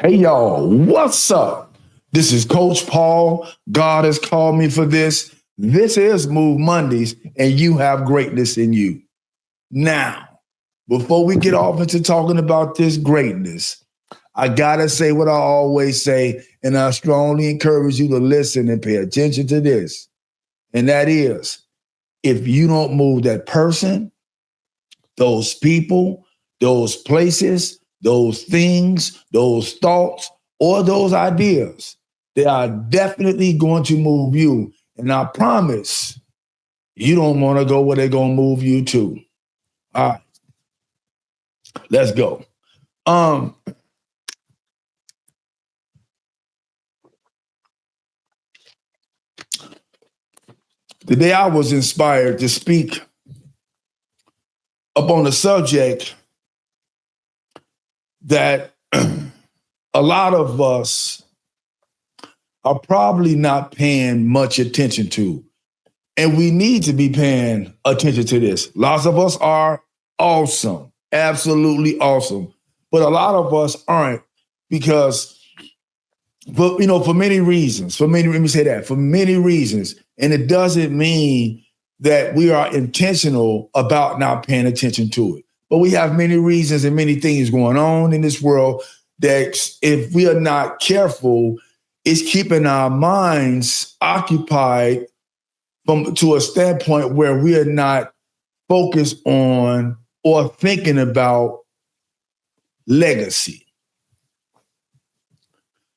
Hey, y'all, what's up? This is Coach Paul. God has called me for this. This is Move Mondays, and you have greatness in you. Now, before we get off into talking about this greatness, I got to say what I always say, and I strongly encourage you to listen and pay attention to this. And that is, if you don't move that person, those people, those places, those things, those thoughts, or those ideas, they are definitely going to move you. And I promise you don't want to go where they're going to move you to. All right, let's go. Today I was inspired to speak upon a subject that a lot of us are probably not paying much attention to. And we need to be paying attention to this. Lots of us are awesome, absolutely awesome. But a lot of us aren't because, for many reasons, let me say that, for many reasons. And it doesn't mean that we are intentional about not paying attention to it. But we have many reasons and many things going on in this world that if we are not careful, it's keeping our minds occupied to a standpoint where we are not focused on or thinking about legacy.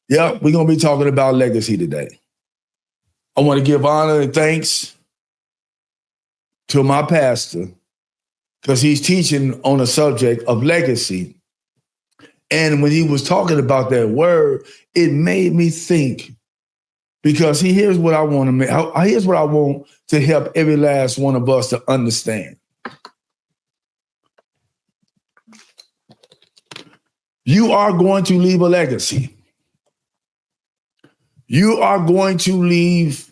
Yep, we're going to be talking about legacy today. I want to give honor and thanks to my pastor because he's teaching on a subject of legacy. And when he was talking about that word, it made me think because here's what I want to help every last one of us to understand. You are going to leave a legacy. You are going to leave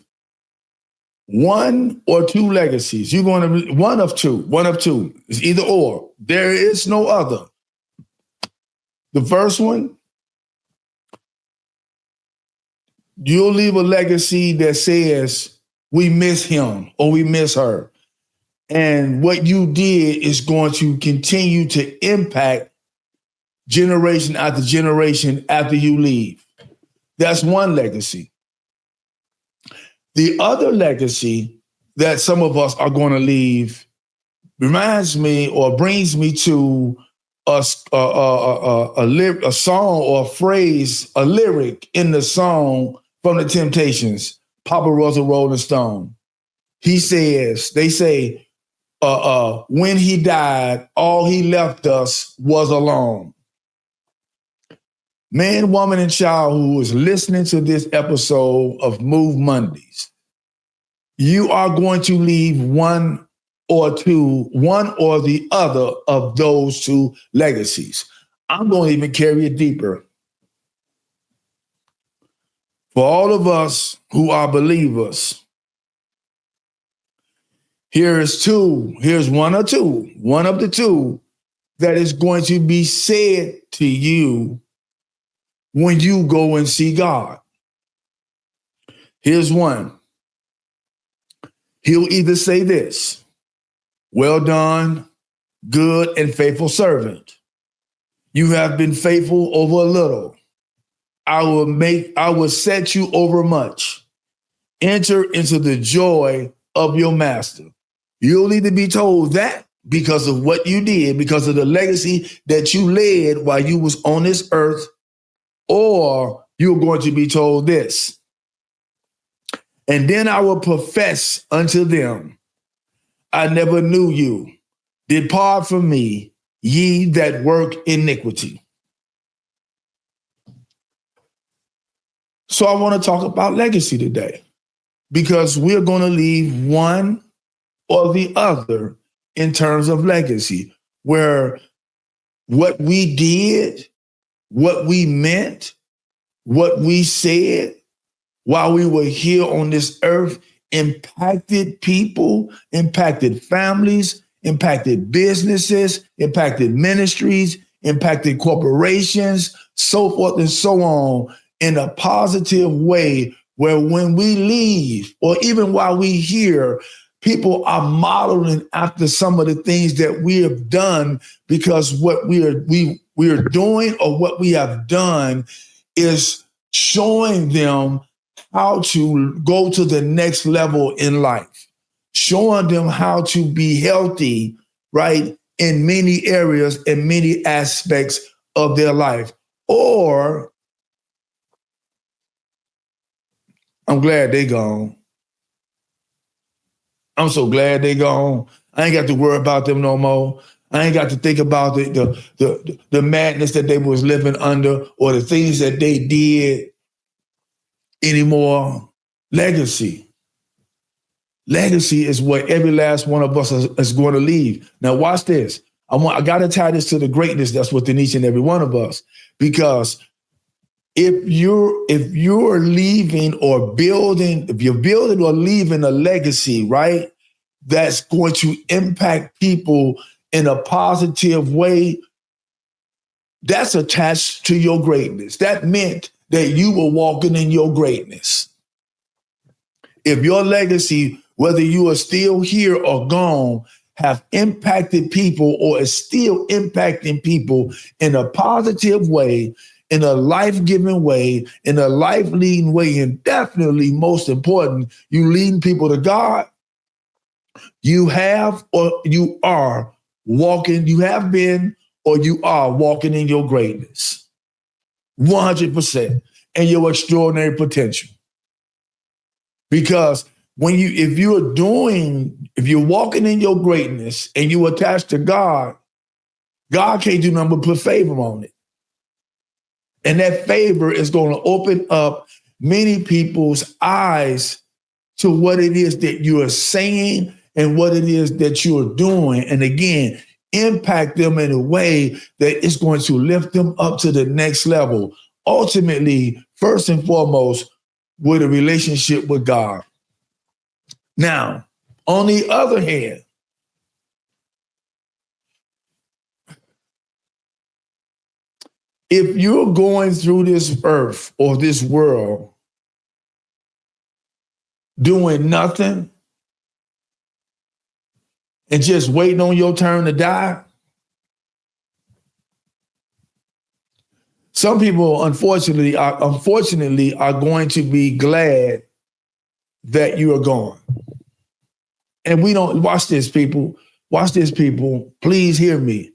one or two legacies. You're going to one of two. It's either or. There is no other. The first one, you'll leave a legacy that says we miss him or we miss her. And what you did is going to continue to impact generation after generation after you leave. That's one legacy. The other legacy that some of us are going to leave reminds me or brings me to a song or a phrase, a lyric in the song from the Temptations, Papa was a Rolling Stone. They say, when he died, all he left us was alone. Man, woman, and child who is listening to this episode of Move Mondays, you are going to leave one or the other of those two legacies. I'm going to even carry it deeper. For all of us who are believers, here's one of the two that is going to be said to you when you go and see God. Here's one. He'll either say this: well done, good and faithful servant. You have been faithful over a little. I will set you over much. Enter into the joy of your master. You'll either be told that because of what you did, because of the legacy that you led while you was on this earth, or you're going to be told this. And then I will profess unto them, I never knew you. Depart from me, ye that work iniquity. So I want to talk about legacy today because we're going to leave one or the other in terms of legacy, where what we did, what we meant, what we said while we were here on this earth impacted people, impacted families, impacted businesses, impacted ministries, impacted corporations, so forth and so on, in a positive way, where when we leave, or even while we here, people are modeling after some of the things that we have done, because what we are doing, or what we have done, is showing them how to go to the next level in life, showing them how to be healthy, right, in many areas, in many aspects of their life. Or, I'm glad they gone. I'm so glad they gone. I ain't got to worry about them no more. I ain't got to think about the madness that they was living under, or the things that they did anymore. Legacy. Legacy is what every last one of us is going to leave. Now watch this. I got to tie this to the greatness that's within each and every one of us, because if you're leaving or building, if you're building or leaving a legacy, right, that's going to impact people in a positive way, that's attached to your greatness. That meant that you were walking in your greatness. If your legacy, whether you are still here or gone, have impacted people, or is still impacting people in a positive way, in a life-giving way, in a life-leading way, and definitely most important, you leading people to God, you have or you are walking, you have been or you are walking in your greatness, 100%, and your extraordinary potential. Because if you're walking in your greatness and you attach to God, God can't do nothing but put favor on it. And that favor is going to open up many people's eyes to what it is that you are saying and what it is that you are doing. And again, impact them in a way that is going to lift them up to the next level. Ultimately, first and foremost, with a relationship with God. Now, on the other hand, if you're going through this earth or this world doing nothing and just waiting on your turn to die, some people, unfortunately, are going to be glad that you are gone. And we don't, watch this, people. Watch this, people. Please hear me.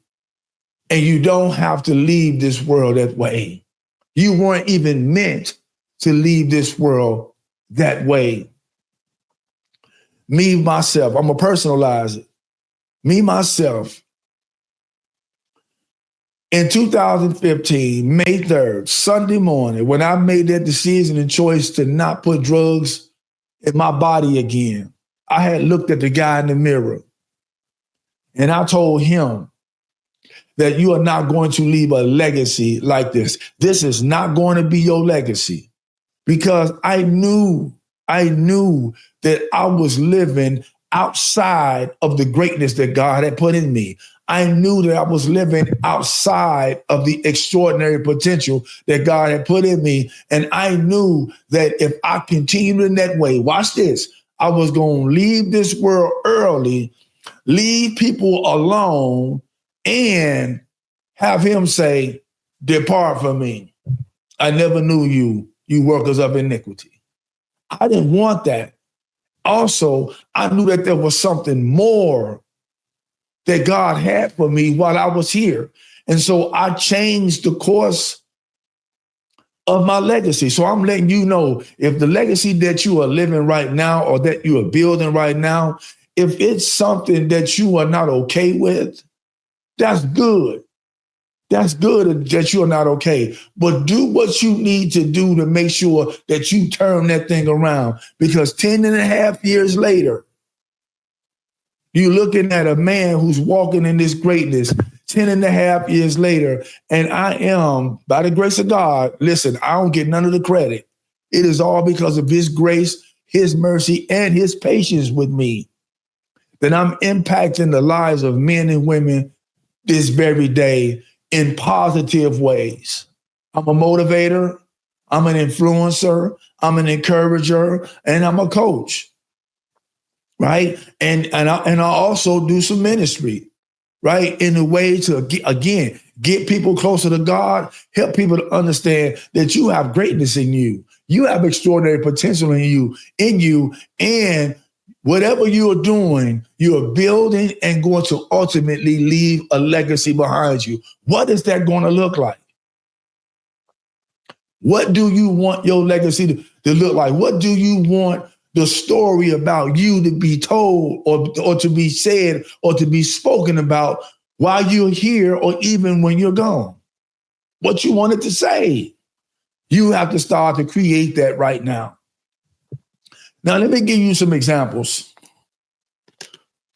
And you don't have to leave this world that way. You weren't even meant to leave this world that way. Me, myself, I'm going to personalize it. Me, myself, in 2015, May 3rd, Sunday morning, when I made that decision and choice to not put drugs in my body again, I had looked at the guy in the mirror and I told him that you are not going to leave a legacy like this. This is not going to be your legacy, because I knew that I was living outside of the greatness that God had put in me. I knew that I was living outside of the extraordinary potential that God had put in me. And I knew that if I continued in that way, watch this, I was going to leave this world early, leave people alone, and have him say, "Depart from me. I never knew you, you workers of iniquity." I didn't want that. Also, I knew that there was something more that God had for me while I was here. And so I changed the course of my legacy. So I'm letting you know, if the legacy that you are living right now, or that you are building right now, if it's something that you are not okay with, that's good. That's good that you are not okay. But do what you need to do to make sure that you turn that thing around. Because 10 and a half years later, you're looking at a man who's walking in this greatness 10 and a half years later. And I am, by the grace of God, listen, I don't get none of the credit. It is all because of his grace, his mercy, and his patience with me that I'm impacting the lives of men and women this very day in positive ways. I'm a motivator. I'm an influencer. I'm an encourager, and I'm a coach, right? And I also do some ministry, right? In a way to again get people closer to God, help people to understand that you have greatness in you. You have extraordinary potential in you, and whatever you are doing, you are building and going to ultimately leave a legacy behind you. What is that going to look like? What do you want your legacy to look like? What do you want the story about you to be told or to be said or to be spoken about while you're here or even when you're gone? What you wanted to say. You have to start to create that right now. Now, let me give you some examples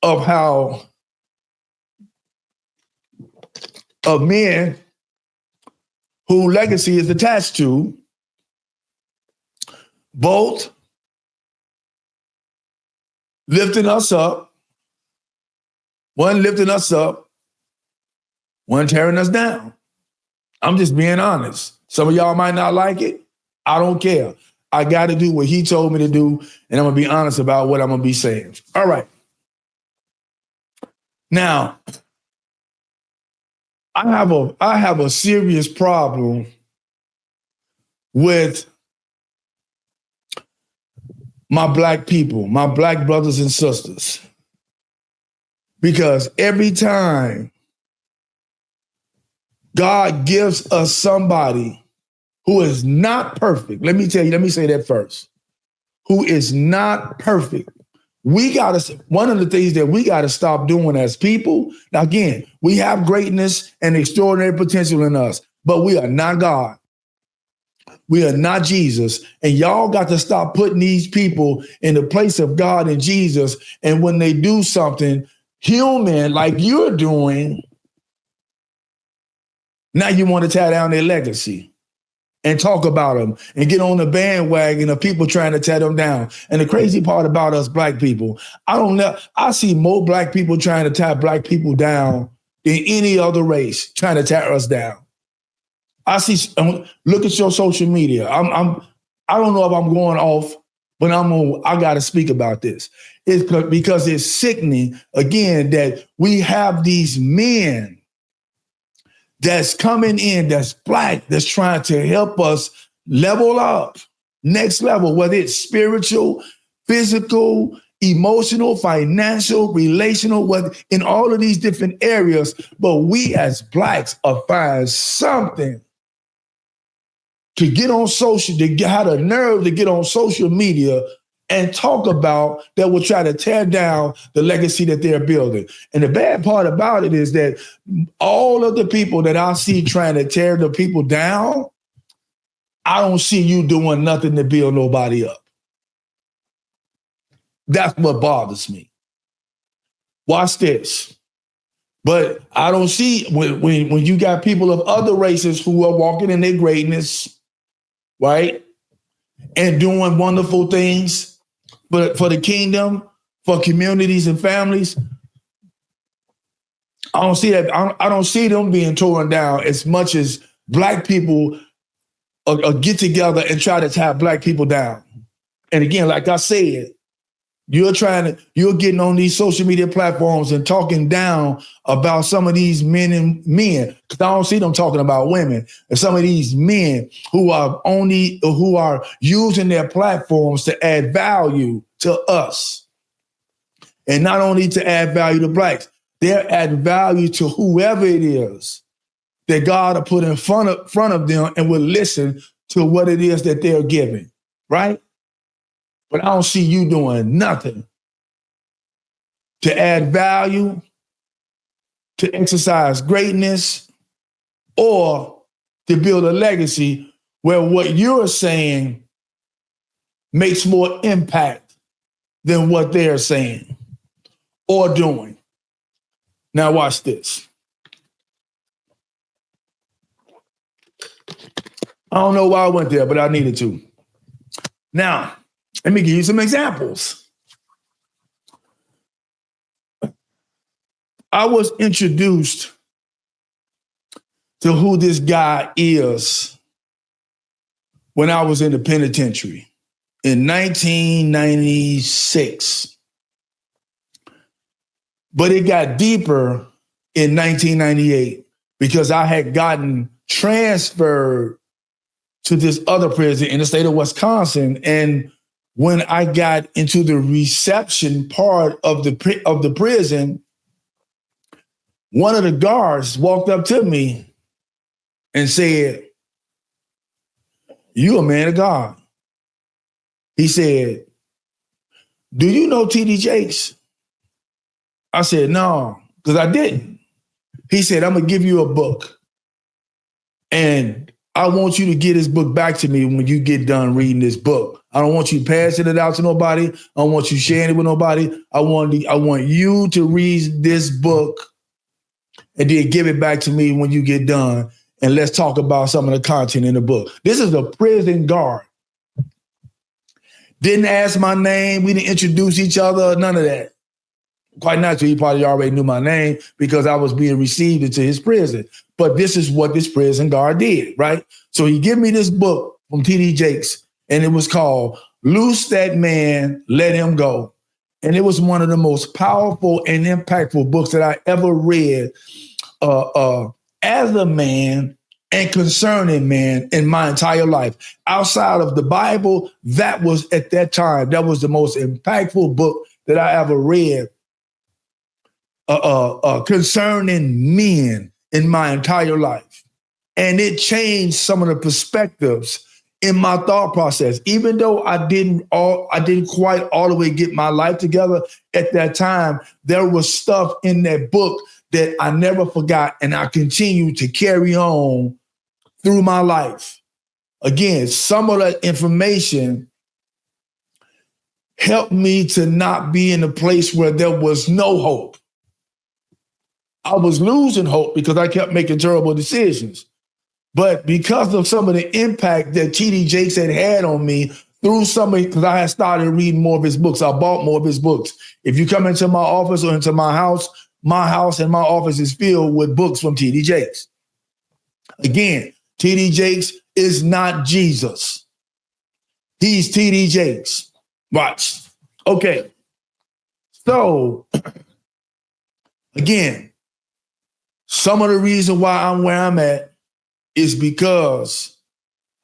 of how of men who legacy is attached to, both lifting us up, one lifting us up, one tearing us down. I'm just being honest. Some of y'all might not like it. I don't care. I got to do what he told me to do, and I'm going to be honest about what I'm going to be saying. All right. Now, I have a serious problem with my black people, my black brothers and sisters, because every time God gives us somebody who is not perfect, let me say that first, who is not perfect, one of the things that we got to stop doing as people, now again, we have greatness and extraordinary potential in us, but we are not God. We are not Jesus. And y'all got to stop putting these people in the place of God and Jesus. And when they do something human like you're doing, now you want to tear down their legacy and talk about them and get on the bandwagon of people trying to tear them down. And the crazy part about us black people, I see more black people trying to tear black people down than any other race trying to tear us down. I see, look at your social media. I don't know if I'm going off, but I got to speak about this. It's because it's sickening, again, that we have these men that's coming in, that's black, that's trying to help us level up, next level, whether it's spiritual, physical, emotional, financial, relational, whether in all of these different areas. But we as blacks are finding something to get on social, have the nerve to get on social media and talk about that will try to tear down the legacy that they're building. And the bad part about it is that all of the people that I see trying to tear the people down, I don't see you doing nothing to build nobody up. That's what bothers me. Watch this. But I don't see when you got people of other races who are walking in their greatness, right? And doing wonderful things for the kingdom, for communities and families. I don't see that. I don't see them being torn down as much as black people get together and try to tie black people down. And again, like I said, you're getting on these social media platforms and talking down about some of these men, because I don't see them talking about women, and some of these men who are using their platforms to add value to us. And not only to add value to blacks, they're adding value to whoever it is that God will put in front of them and will listen to what it is that they're giving, right? But I don't see you doing nothing to add value, to exercise greatness, or to build a legacy where what you're saying makes more impact than what they're saying or doing. Now watch this. I don't know why I went there, but I needed to. Now, let me give you some examples. I was introduced to who this guy is when I was in the penitentiary in 1996. But it got deeper in 1998 because I had gotten transferred to this other prison in the state of Wisconsin. And when I got into the reception part of the prison, one of the guards walked up to me and said, "You a man of God." He said, "Do you know T.D. Jakes?" I said, "No," because I didn't. He said, "I'm going to give you a book. And I want you to get this book back to me when you get done reading this book. I don't want you passing it out to nobody. I don't want you sharing it with nobody. I want you to read this book and then give it back to me when you get done. And let's talk about some of the content in the book." This is a prison guard. Didn't ask my name. We didn't introduce each other. None of that. Quite naturally, he probably already knew my name because I was being received into his prison. But this is what this prison guard did, right? So he gave me this book from T.D. Jakes, and it was called "Loose That Man, Let Him Go." And it was one of the most powerful and impactful books that I ever read as a man and concerning man in my entire life. Outside of the Bible, that was at that time, that was the most impactful book that I ever read concerning men in my entire life. And it changed some of the perspectives in my thought process. Even though I didn't quite all the way get my life together at that time, there was stuff in that book that I never forgot, and I continue to carry on through my life. Again, some of that information helped me to not be in a place where there was no hope. I was losing hope because I kept making terrible decisions. But because of some of the impact that T.D. Jakes had on me through because I had started reading more of his books. I bought more of his books. If you come into my office or into my house and my office is filled with books from T.D. Jakes. Again, T.D. Jakes is not Jesus. He's T.D. Jakes. Watch. Okay. So, again, some of the reason why I'm where I'm at is because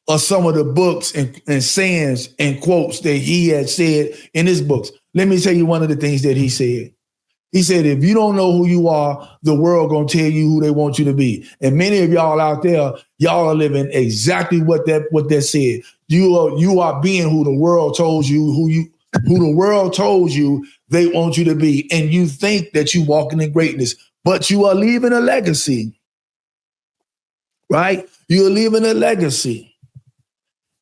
of some of the books and sayings and quotes that he had said in his books. Let me tell you one of the things that he said. He said, if you don't know who you are, the world gonna tell you who they want you to be. And many of y'all out there, y'all are living exactly what that said. You are being who the world told you, who the world told you they want you to be. And you think that you're walking in greatness, but you are leaving a legacy, right? You're leaving a legacy.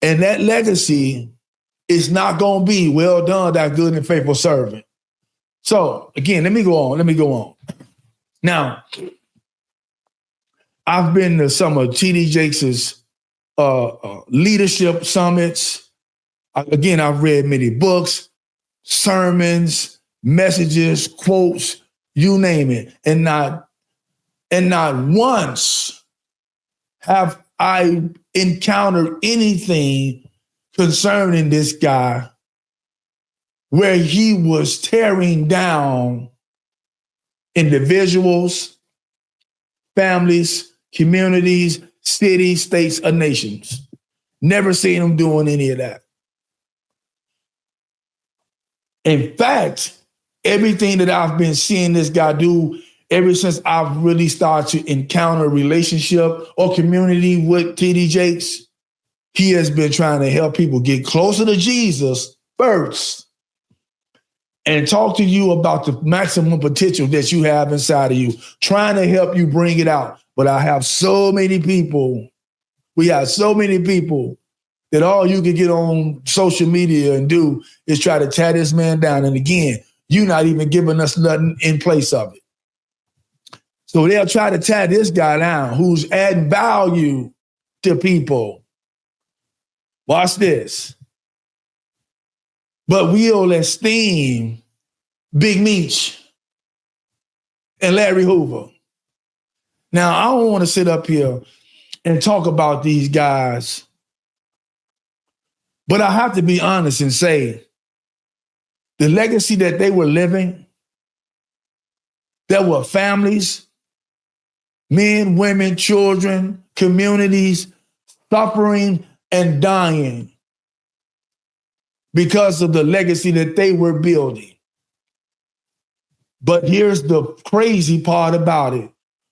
And that legacy is not gonna be, "Well done, thy good and faithful servant." So again, let me go on. Now, I've been to some of T.D. Jakes' leadership summits. Again, I've read many books, sermons, messages, quotes, you name it. And not once have I encountered anything concerning this guy where he was tearing down individuals, families, communities, cities, states, or nations. Never seen him doing any of that. In fact, everything that I've been seeing this guy do ever since I've really started to encounter a relationship or community with T.D. Jakes, he has been trying to help people get closer to Jesus first and talk to you about the maximum potential that you have inside of you, trying to help you bring it out. But we have so many people that all you can get on social media and do is try to tear this man down. And again, you're not even giving us nothing in place of it. So they'll try to tear this guy down who's adding value to people. Watch this. But we'll esteem Big Meech and Larry Hoover. Now, I don't want to sit up here and talk about these guys But I have to be honest and say the legacy that they were living, there were families, men, women, children, communities suffering and dying because of the legacy that they were building. But here's the crazy part about it.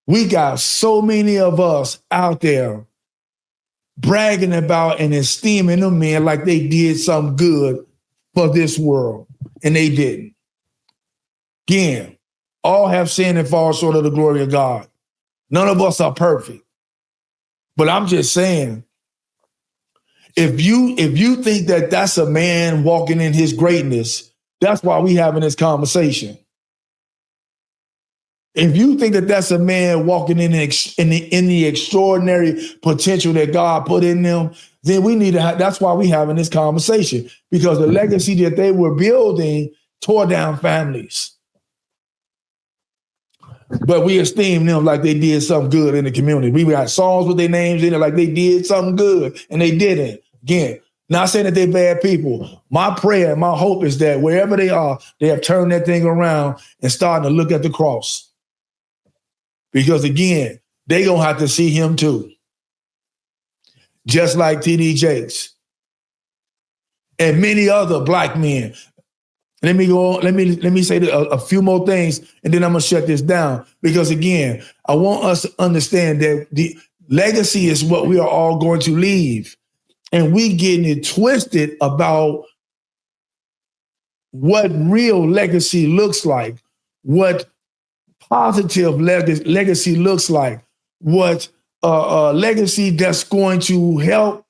We got so many of us out there bragging about and esteeming them men like they did something good for this world, and they didn't. Again, all have sinned and fall short of the glory of God. None of us are perfect. But I'm just saying, if you think that that's a man walking in his greatness, that's why we having this conversation. If you think that that's a man walking in the extraordinary potential that God put in them, then we need to that's why we having this conversation, because the legacy that they were building tore down families. But we esteem them like they did something good in the community. We got songs with their names in it like they did something good, and they didn't. Again, not saying that they're bad people. My prayer and my hope is that wherever they are, they have turned that thing around and starting to look at the cross. Because again, they gonna have to see him too. Just like T.D. Jakes and many other black men. Let me go on, let me say a few more things, and then I'm gonna shut this down. Because again, I want us to understand that the legacy is what we are all going to leave. And we getting it twisted about what real legacy looks like, what positive legacy looks like, what legacy that's going to help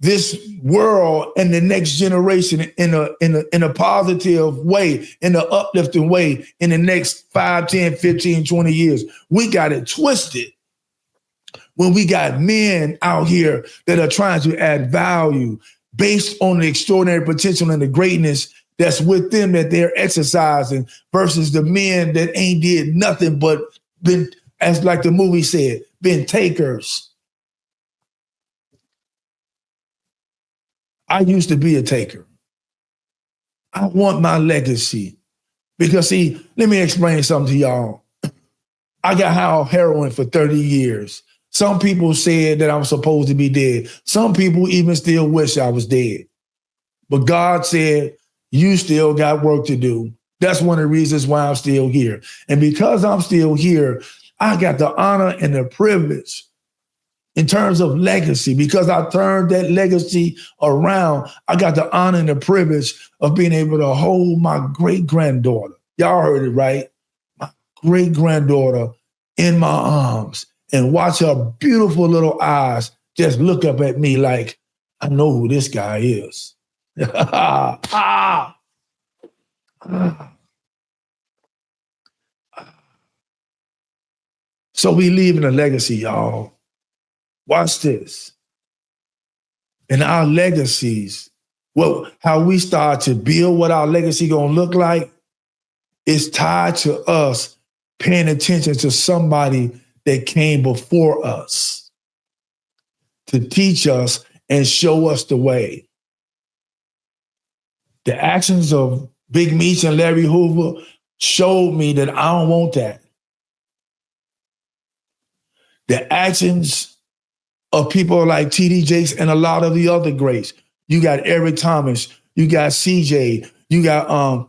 this world and the next generation in a positive way, in an uplifting way in the next 5, 10, 15, 20 years. We got it twisted when we got men out here that are trying to add value based on the extraordinary potential and the greatness that's with them that they're exercising versus the men that ain't did nothing but been, as like the movie said, been takers. I used to be a taker. I want my legacy because, see, let me explain something to y'all. I got high off heroin for 30 years. Some people said that I'm supposed to be dead. Some people even still wish I was dead. But God said, you still got work to do. That's one of the reasons why I'm still here. And because I'm still here, I got the honor and the privilege in terms of legacy, because I turned that legacy around. I got the honor and the privilege of being able to hold my great-granddaughter. Y'all heard it, right? My great-granddaughter in my arms and watch her beautiful little eyes just look up at me like, I know who this guy is. So we leaving a legacy, y'all. Watch this. And our legacies, well, how we start to build what our legacy gonna look like is tied to us paying attention to somebody that came before us to teach us and show us the way. The actions of Big Meech and Larry Hoover showed me that I don't want that. The actions of people like T.D. Jakes and a lot of the other greats. You got Eric Thomas, you got CJ, you got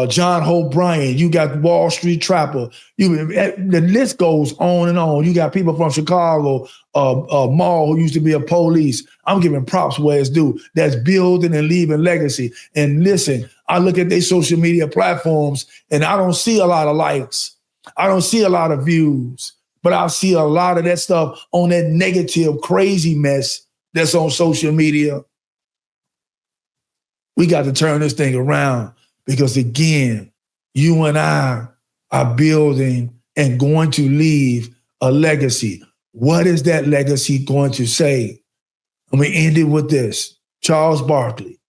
John Hope Bryant, you got Wall Street Trapper. The list goes on and on. You got people from Chicago, Maul, who used to be a police. I'm giving props where it's due. That's building and leaving legacy. And listen, I look at their social media platforms and I don't see a lot of likes. I don't see a lot of views. But I see a lot of that stuff on that negative, crazy mess that's on social media. We got to turn this thing around because, again, you and I are building and going to leave a legacy. What is that legacy going to say? I'm going to end it with this. Charles Barkley,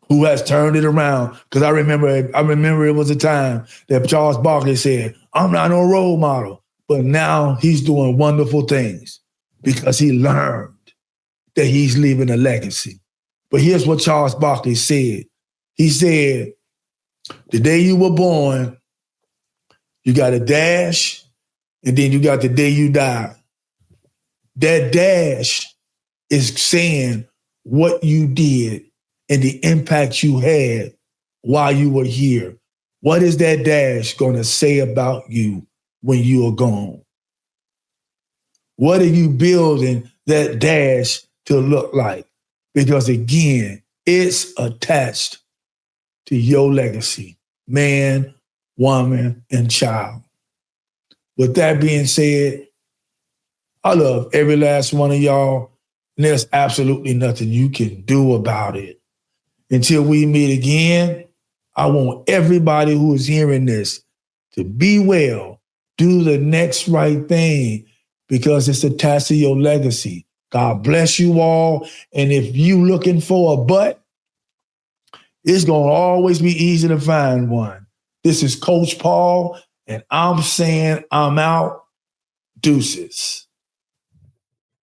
who has turned it around, because I remember it was a time that Charles Barkley said, I'm not no role model, but now he's doing wonderful things because he learned that he's leaving a legacy. But here's what Charles Barkley said. He said, the day you were born, you got a dash, and then you got the day you died. That dash is saying what you did and the impact you had while you were here. What is that dash going to say about you when you are gone? What are you building that dash to look like? Because again, it's attached to your legacy, man, woman, and child. With that being said, I love every last one of y'all, and there's absolutely nothing you can do about it. Until we meet again, I want everybody who is hearing this to be well, do the next right thing, because it's attached to your legacy. God bless you all. And if you looking for a butt, it's going to always be easy to find one. This is Coach Paul, and I'm saying I'm out. Deuces.